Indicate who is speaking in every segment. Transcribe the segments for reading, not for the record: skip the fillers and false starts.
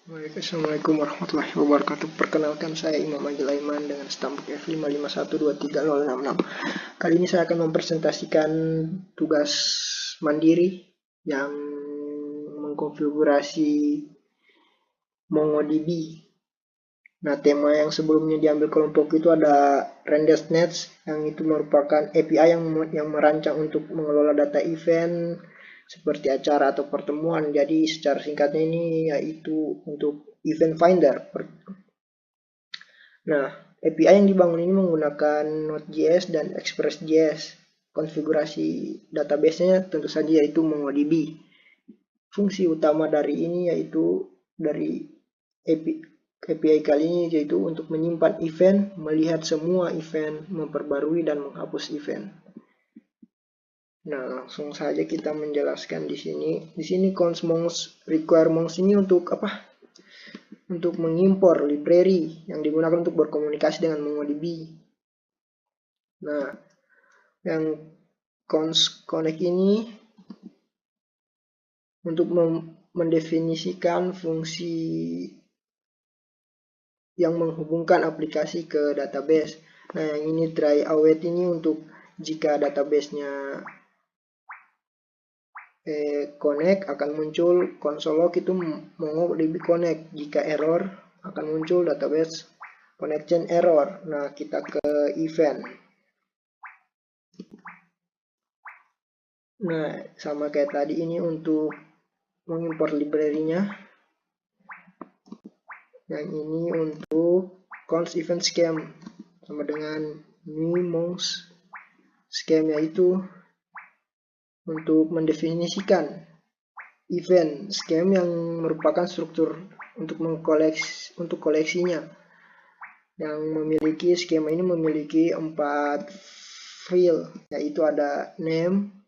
Speaker 1: Assalamualaikum warahmatullahi wabarakatuh. Perkenalkan, saya Imam Agil Aiman dengan stambuk F551230666. Kali ini saya akan mempresentasikan tugas mandiri yang mengkonfigurasi MongoDB. Nah, tema yang sebelumnya diambil kelompok itu ada RenderNets, yang itu merupakan API yang merancang untuk mengelola data event seperti acara atau pertemuan. Jadi secara singkatnya ini yaitu untuk event finder. Nah, API yang dibangun ini menggunakan Node.js dan Express.js. Konfigurasi database-nya tentu saja yaitu MongoDB. Fungsi utama dari ini yaitu dari API kali ini yaitu untuk menyimpan event, melihat semua event, memperbarui dan menghapus event. Nah, langsung saja kita menjelaskan di sini. Di sini const mongs require mongs ini untuk apa? Untuk mengimpor library yang digunakan untuk berkomunikasi dengan MongoDB. Nah, yang const connect ini untuk mendefinisikan fungsi yang menghubungkan aplikasi ke database. Nah, yang ini try await ini untuk jika database-nya connect akan muncul console log itu MongoDB connect. Jika error akan muncul database connection error. Nah, kita ke event. Nah, sama kayak tadi ini untuk mengimport library-nya. Yang ini untuk const event scheme sama dengan new mongs scheme, yaitu untuk mendefinisikan event scheme yang merupakan struktur untuk koleksinya, yang memiliki skema ini memiliki 4 field, yaitu ada name,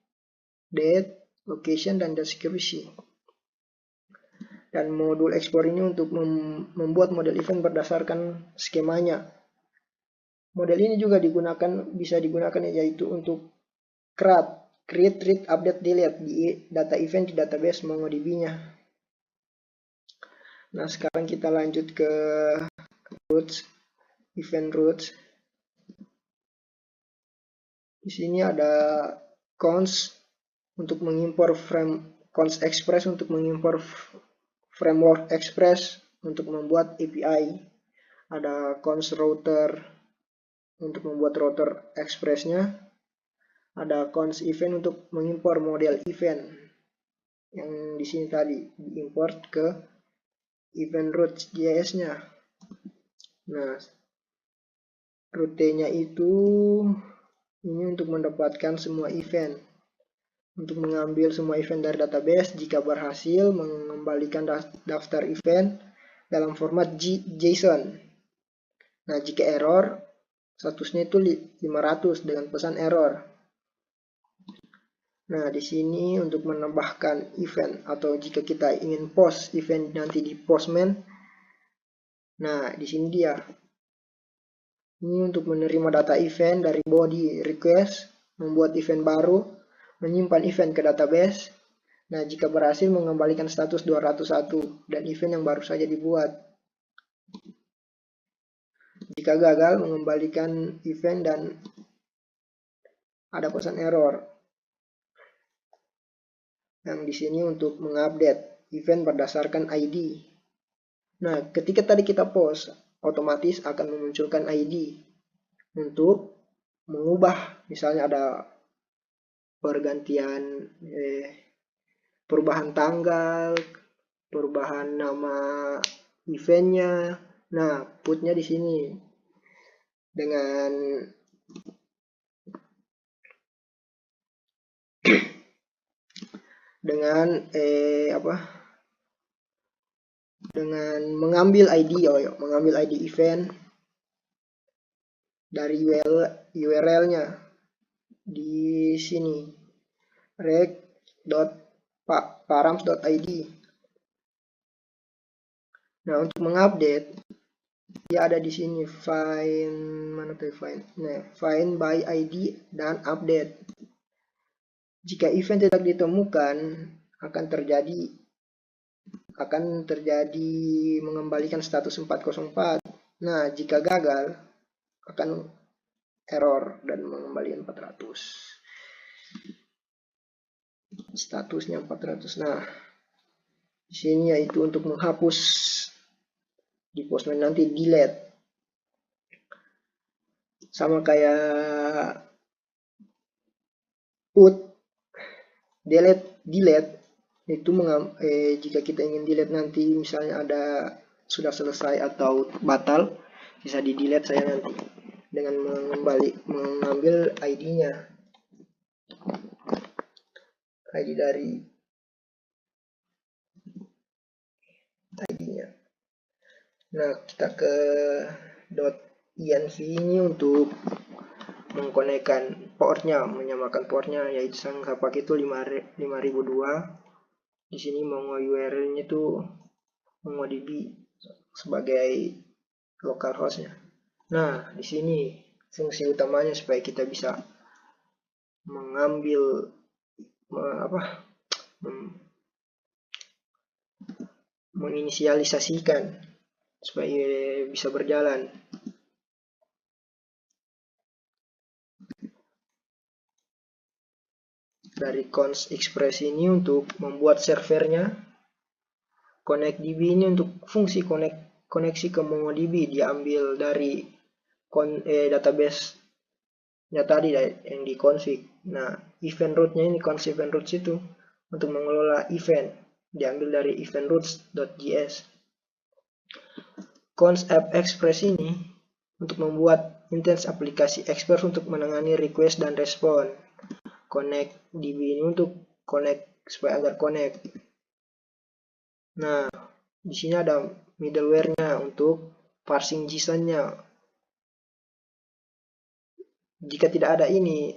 Speaker 1: date, location, dan description. Dan modul ekspor ini untuk membuat model event berdasarkan skemanya. Model ini juga bisa digunakan yaitu untuk create, read, update, delete di data event di database MongoDB-nya. Nah, sekarang kita lanjut ke routes, event routes. Di sini ada const untuk mengimpor const express untuk mengimpor framework Express untuk membuat API. Ada const router untuk membuat router Express-nya. Ada const event untuk mengimpor model event yang di sini tadi diimport ke event routes JS-nya. Nah, rutenya itu ini untuk mendapatkan semua event. Untuk mengambil semua event dari database, jika berhasil mengembalikan daftar event dalam format JSON. Nah, jika error, statusnya itu 500 dengan pesan error. Nah, di sini untuk menambahkan event atau jika kita ingin post event nanti di Postman. Nah, di sini dia. Ini untuk menerima data event dari body request, membuat event baru, menyimpan event ke database. Nah, jika berhasil mengembalikan status 201 dan event yang baru saja dibuat. Jika gagal mengembalikan event dan ada pesan error. Yang di sini untuk mengupdate event berdasarkan ID. Nah, ketika tadi kita post, otomatis akan memunculkan ID untuk mengubah, misalnya ada pergantian perubahan tanggal, perubahan nama eventnya. Nah, putnya di sini dengan dengan mengambil mengambil ID event dari URL-nya di sini rec.params.id. Nah, untuk mengupdate dia ada di sini find by ID dan update. Jika event tidak ditemukan, akan terjadi akan terjadi mengembalikan status 404. Nah, jika gagal akan error dan mengembalikan 400. Statusnya 400. Nah, di sini yaitu untuk menghapus di Postman nanti delete. Sama kayak put, delete itu jika kita ingin delete nanti misalnya ada sudah selesai atau batal, bisa di delete saya nanti dengan mengambil ID-nya, ID dari ID-nya. Nah, kita ke .env ini untuk mengkonekkan portnya, menyamakan portnya, yaitu sang pakai itu 5002. Di sini mau URL-nya itu MongoDB sebagai localhost-nya. Nah, di sini fungsi utamanya supaya kita bisa mengambil menginisialisasikan supaya bisa berjalan. Dari const express ini untuk membuat servernya, ConnectDB ini untuk fungsi koneksi ke MongoDB diambil dari database-nya tadi yang dikonfig. Nah, event root-nya ini, const event roots itu untuk mengelola event, diambil dari eventroots.js. Const app express ini untuk membuat instance aplikasi express untuk menangani request dan respon. ConnectDB ini untuk connect supaya agar connect. Nah, di sini ada middleware-nya untuk parsing JSON-nya. Jika tidak ada ini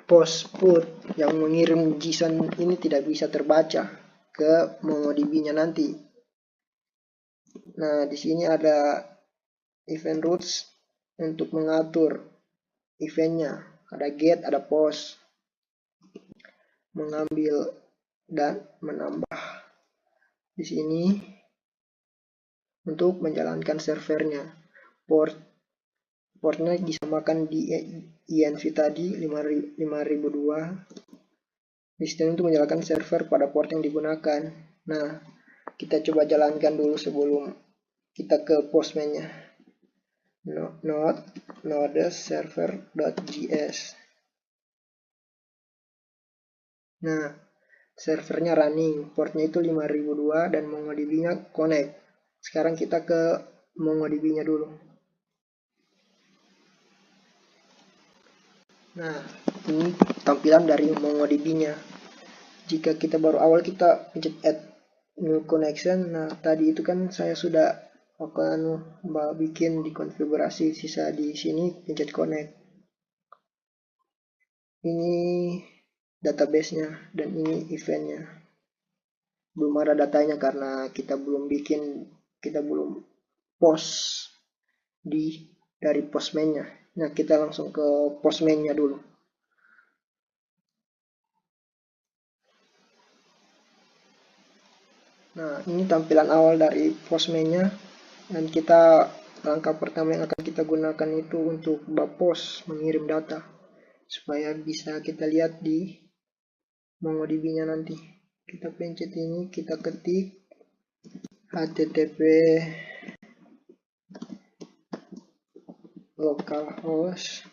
Speaker 1: post put yang mengirim JSON ini tidak bisa terbaca ke MongoDB-nya nanti. Nah, di sini ada event roots untuk mengatur eventnya. Ada get, ada post, mengambil dan menambah. Di sini untuk menjalankan servernya, portnya disamakan di env tadi 5002. Di sini untuk menjalankan server pada port yang digunakan. Nah, kita coba jalankan dulu sebelum kita ke Postman-nya. Node server.js. Nah, servernya running, portnya itu 5002 dan MongoDB-nya connect. Sekarang kita ke MongoDB-nya dulu. Nah, ini tampilan dari MongoDB-nya. Jika kita baru awal kita pencet add new connection. Nah, tadi itu kan saya sudah akan bikin di konfigurasi, sisa di sini pencet connect. Ini database-nya dan ini event-nya. Belum ada datanya karena kita belum post dari Postman-nya. Nah, kita langsung ke Postman-nya dulu. Nah, ini tampilan awal dari Postman-nya, dan langkah pertama yang akan kita gunakan itu untuk post, mengirim data supaya bisa kita lihat di MongoDB-nya nanti. Kita pencet ini, kita ketik http localhost,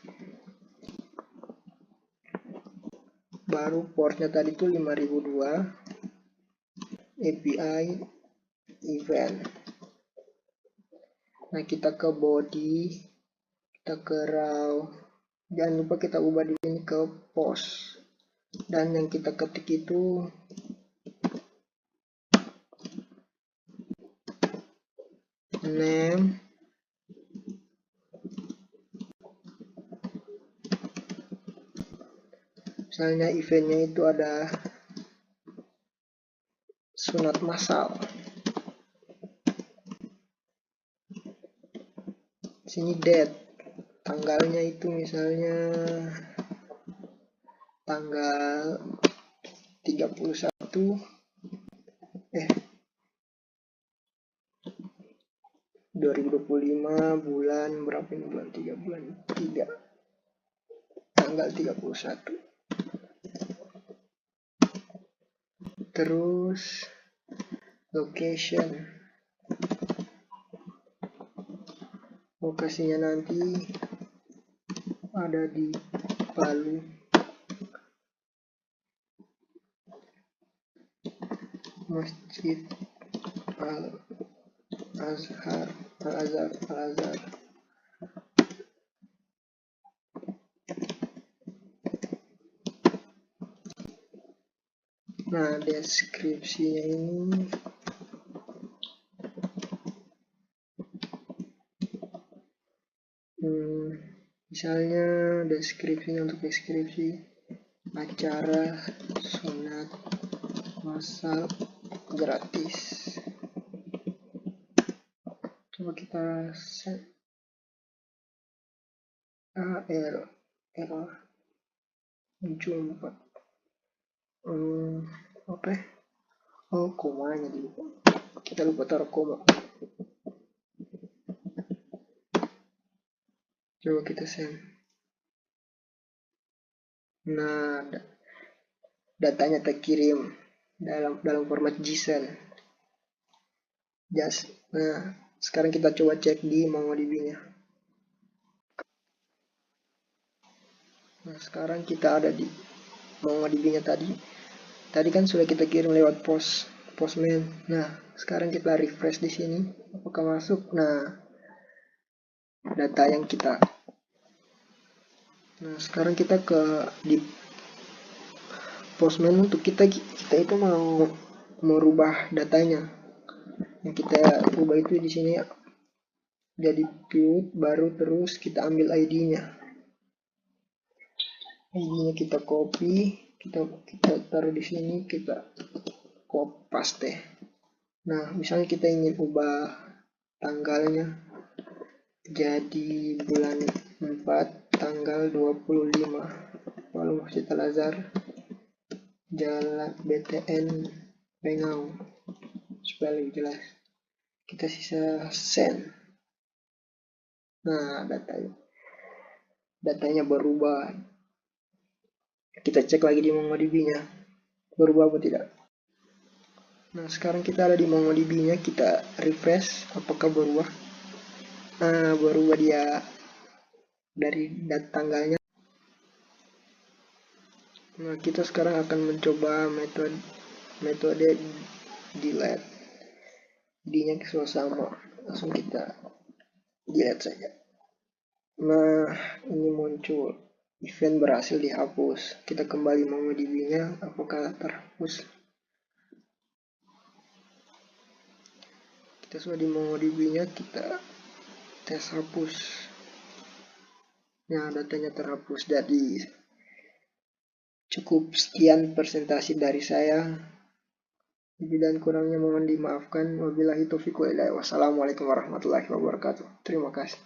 Speaker 1: baru portnya tadi itu 5002, API event. Nah, kita ke body, kita ke raw, jangan lupa kita ubah di sini ke post, dan yang kita ketik itu name misalnya eventnya itu ada sunat massal. Sini date, tanggalnya itu misalnya tanggal 31 2025 bulan berapa ini, bulan 3 tanggal 31. Terus location, lokasinya nanti ada di Palu, Masjid Al-Azhar. Nah, deskripsinya ini misalnya deskripsinya, untuk deskripsi acara sunat massal gratis. Coba kita set error muncul 4. Apa ya? Oh, komanya dilupa. Kita lupa taruh koma. Coba kita send. Nah, datanya terkirim dalam format JSON. Nah, sekarang kita coba cek di MongoDB-nya. Nah, sekarang kita ada di MongoDB-nya tadi. Tadi kan sudah kita kirim lewat Postman. Nah, sekarang kita refresh di sini. Apakah masuk? Nah, data yang kita. Nah, sekarang kita di Postman. Untuk kita itu mau merubah datanya. Yang kita ubah itu di sini jadi pivot, baru terus kita ambil ID-nya. ID-nya kita copy, kita taruh di sini, kita copy paste. Nah, misalnya kita ingin ubah tanggalnya jadi bulan 4 tanggal 25, lalu Masjid Al-Azhar, Jalan BTN Bengau, supaya lebih jelas. Kita sisa send. Nah, datanya berubah. Kita cek lagi di MongoDB-nya, berubah atau tidak. Nah, sekarang kita ada di MongoDB-nya, kita refresh, apakah berubah? Nah, berubah dia dari data tanggalnya. Nah, kita sekarang akan mencoba metode delete. ID-nya sama, langsung kita delete saja. Nah, ini muncul event berhasil dihapus. Kita kembali MongoDB-nya, apakah terhapus? Kita sudah di MongoDB-nya, kita tes hapus. Nah, datanya terhapus. Jadi cukup sekian presentasi dari saya. Lebih dan kurangnya mohon dimaafkan. Wabillahi taufiq wal hidayah. Wassalamualaikum warahmatullahi wabarakatuh. Terima kasih.